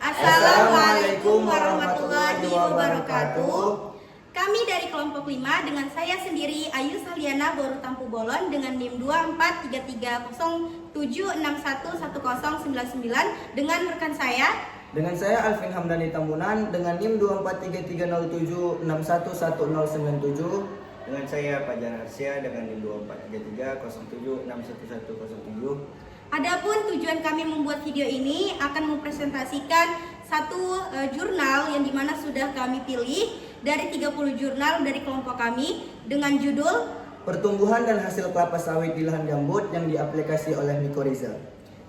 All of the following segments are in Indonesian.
Assalamualaikum warahmatullahi wabarakatuh. Kami dari kelompok 5 dengan saya sendiri Ayu Sahliana Boru Tampu Bolon dengan NIM 243307611099 dengan rekan saya. Dengan saya Alvin Hamdani Tambunan dengan NIM 243307611097. Dengan saya Fajar Arsya dengan NIM 243307611107. Adapun tujuan kami membuat video ini akan mempresentasikan satu jurnal yang dimana sudah kami pilih dari 30 jurnal dari kelompok kami dengan judul Pertumbuhan dan hasil kelapa sawit di lahan gambut yang diaplikasi oleh Mycorrhiza.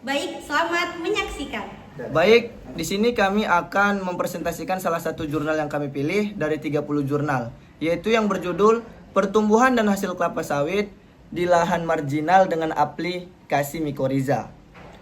Baik, selamat menyaksikan. Baik, di sini kami akan mempresentasikan salah satu jurnal yang kami pilih dari 30 jurnal, yaitu yang berjudul Pertumbuhan dan hasil kelapa sawit di lahan marginal dengan aplikasi Mycorrhiza.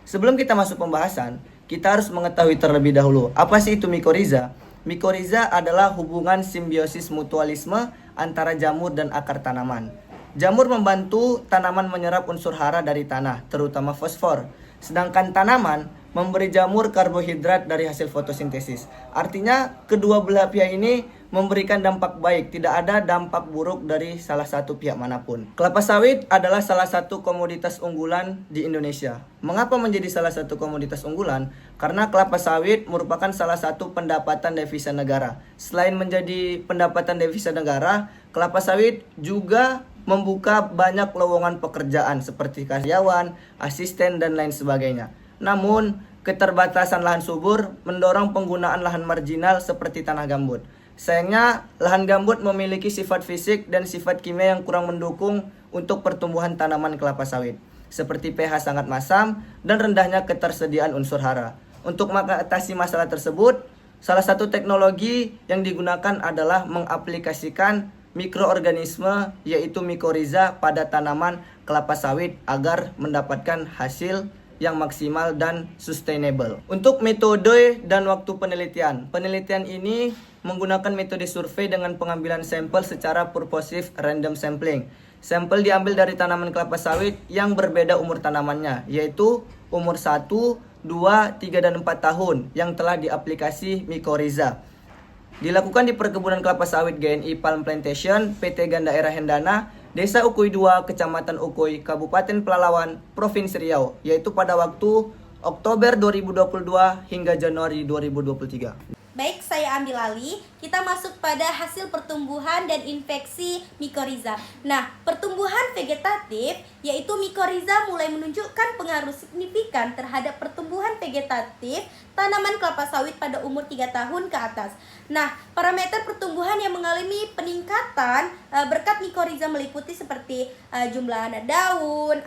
Sebelum kita masuk pembahasan, kita harus mengetahui terlebih dahulu apa sih itu Mycorrhiza. Mycorrhiza adalah hubungan simbiosis mutualisme antara jamur dan akar tanaman. Jamur membantu tanaman menyerap unsur hara dari tanah, terutama fosfor. Sedangkan tanaman memberi jamur karbohidrat dari hasil fotosintesis. Artinya kedua belah pihak ini memberikan dampak baik, tidak ada dampak buruk dari salah satu pihak manapun. Kelapa sawit adalah salah satu komoditas unggulan di Indonesia. Mengapa menjadi salah satu komoditas unggulan? Karena kelapa sawit merupakan salah satu pendapatan devisa negara. Selain menjadi pendapatan devisa negara, kelapa sawit juga membuka banyak lowongan pekerjaan seperti karyawan, asisten, dan lain sebagainya. Namun, keterbatasan lahan subur mendorong penggunaan lahan marginal seperti tanah gambut. Sayangnya, lahan gambut memiliki sifat fisik dan sifat kimia yang kurang mendukung untuk pertumbuhan tanaman kelapa sawit, seperti pH sangat masam dan rendahnya ketersediaan unsur hara. Untuk mengatasi masalah tersebut, salah satu teknologi yang digunakan adalah mengaplikasikan mikroorganisme yaitu Mycorrhiza pada tanaman kelapa sawit agar mendapatkan hasil yang maksimal dan sustainable. Untuk metode dan waktu penelitian. Penelitian ini menggunakan metode survei dengan pengambilan sampel secara purposive random sampling. Sampel diambil dari tanaman kelapa sawit yang berbeda umur tanamannya, yaitu umur 1, 2, 3, dan 4 tahun yang telah diaplikasi Mycorrhiza. Dilakukan di perkebunan kelapa sawit GNI Palm Plantation, PT Ganda Daerah Hendana, Desa Ukui 2, Kecamatan Ukui, Kabupaten Pelalawan, Provinsi Riau, yaitu pada waktu Oktober 2022 hingga Januari 2023. Baik, saya ambil alih. Kita masuk pada hasil pertumbuhan dan infeksi Mycorrhiza. Nah, pertumbuhan vegetatif yaitu Mycorrhiza mulai menunjukkan pengaruh signifikan terhadap pertumbuhan vegetatif tanaman kelapa sawit pada umur 3 tahun ke atas. Nah, parameter pertumbuhan yang mengalami peningkatan berkat Mycorrhiza meliputi seperti jumlah anak daun,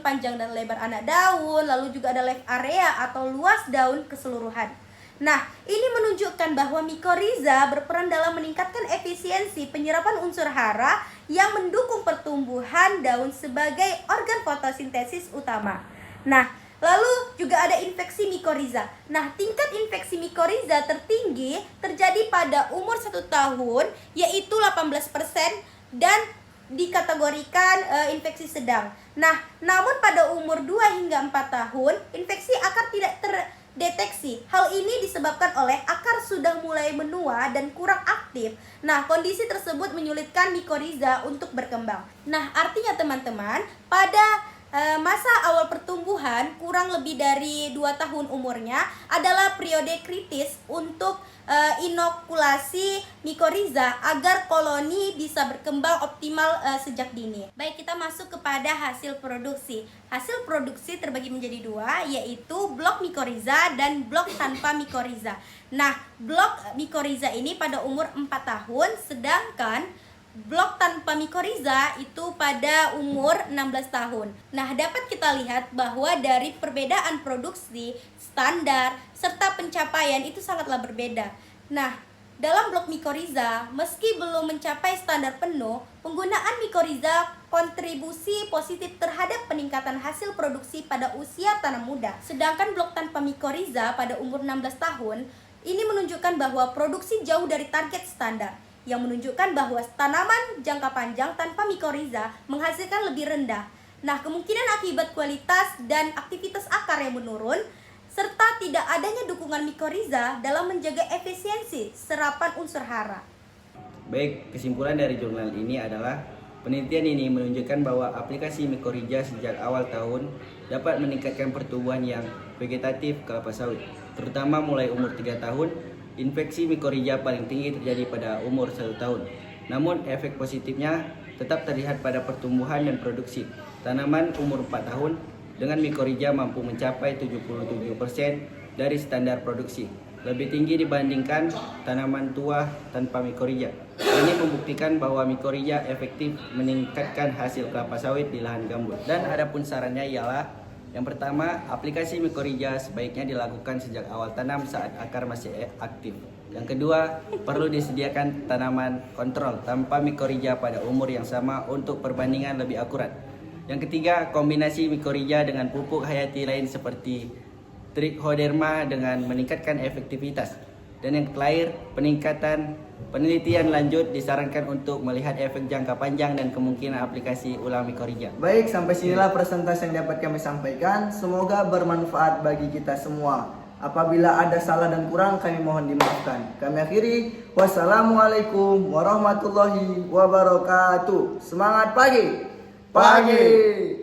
panjang dan lebar anak daun, lalu juga ada leaf area atau luas daun keseluruhan. Nah, ini menunjukkan bahwa Mycorrhiza berperan dalam meningkatkan efisiensi penyerapan unsur hara yang mendukung pertumbuhan daun sebagai organ fotosintesis utama. Nah, lalu juga ada infeksi Mycorrhiza. Nah, tingkat infeksi Mycorrhiza tertinggi terjadi pada umur 1 tahun, yaitu 18% dan dikategorikan infeksi sedang. Nah, namun pada umur 2 hingga 4 tahun, infeksi akar tidak terdeteksi. Hal ini disebabkan oleh akar sudah mulai menua dan kurang aktif. Nah, kondisi tersebut menyulitkan Mycorrhiza untuk berkembang. Nah, artinya teman-teman, pada masa awal pertumbuhan kurang lebih dari 2 tahun umurnya adalah periode kritis untuk inokulasi Mycorrhiza agar koloni bisa berkembang optimal sejak dini. Baik, kita masuk kepada hasil produksi. Hasil produksi terbagi menjadi 2, yaitu blok Mycorrhiza dan blok tanpa Mycorrhiza. Nah, blok Mycorrhiza ini pada umur 4 tahun, sedangkan blok tanpa Mycorrhiza itu pada umur 16 tahun. Nah, dapat kita lihat bahwa dari perbedaan produksi, standar, serta pencapaian itu sangatlah berbeda. Nah, dalam blok Mycorrhiza, meski belum mencapai standar penuh, penggunaan Mycorrhiza kontribusi positif terhadap peningkatan hasil produksi pada usia tanam muda. Sedangkan blok tanpa Mycorrhiza pada umur 16 tahun, ini menunjukkan bahwa produksi jauh dari target standar, yang menunjukkan bahwa tanaman jangka panjang tanpa Mycorrhiza menghasilkan lebih rendah. Nah, kemungkinan akibat kualitas dan aktivitas akar yang menurun, serta tidak adanya dukungan mikoriza dalam menjaga efisiensi serapan unsur hara. Baik, kesimpulan dari jurnal ini adalah penelitian ini menunjukkan bahwa aplikasi mikoriza sejak awal tahun dapat meningkatkan pertumbuhan yang vegetatif kelapa sawit, terutama mulai umur 3 tahun. Infeksi mikoriza paling tinggi terjadi pada umur 1 tahun. Namun efek positifnya tetap terlihat pada pertumbuhan dan produksi. Tanaman umur 4 tahun dengan mikoriza mampu mencapai 77% dari standar produksi, lebih tinggi dibandingkan tanaman tua tanpa mikoriza. Ini membuktikan bahwa mikoriza efektif meningkatkan hasil kelapa sawit di lahan gambut. Dan adapun sarannya ialah yang pertama, aplikasi mikoriza sebaiknya dilakukan sejak awal tanam saat akar masih aktif. Yang kedua, perlu disediakan tanaman kontrol tanpa mikoriza pada umur yang sama untuk perbandingan lebih akurat. Yang ketiga, kombinasi mikoriza dengan pupuk hayati lain seperti trichoderma dengan meningkatkan efektivitas. Dan yang terakhir, penelitian lanjut disarankan untuk melihat efek jangka panjang dan kemungkinan aplikasi ulang mikoriza. Baik, sampai sinilah presentasi yang dapat kami sampaikan. Semoga bermanfaat bagi kita semua. Apabila ada salah dan kurang, kami mohon dimaafkan. Kami akhiri. Wassalamualaikum warahmatullahi wabarakatuh. Semangat pagi! Pagi!